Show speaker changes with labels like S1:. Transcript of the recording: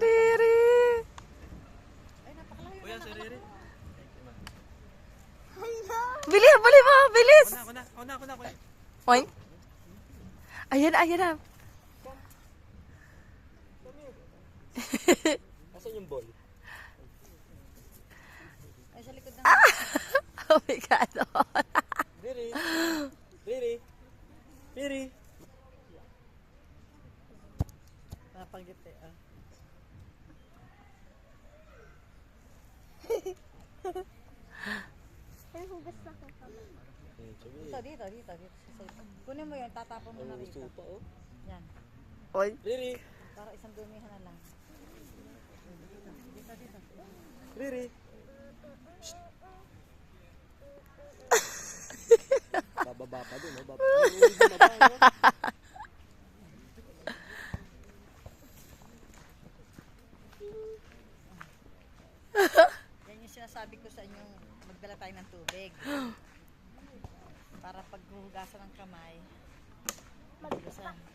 S1: Riri.
S2: Ay, napakalayo
S3: Kuya,
S2: na.
S3: si Riri.
S1: Bilis, bali mo, bilis.
S3: Ako na, kuya.
S1: Oy. Ayan, ayan na.
S3: Asan yung ball?
S2: Ay, sa likod ng...
S1: Oh my God.
S3: Riri. Riri. Riri.
S2: Napanggit eh. Ah.
S4: Ay, hugas na ko.
S2: Dito. Kunin mo yun, tatapon mo na
S3: Ang gusto
S2: rito.
S3: pa, oh.
S2: Yan.
S1: Oy.
S3: Riri.
S2: Para isang dumihan na lang. Dito.
S3: Riri. Bababa pa dun, oh. Bababa, oh.
S2: Yan yung sinasabi ko sa inyong magdala tayo ng tubig. Para pag huhugasan ng kamay, maghugasan.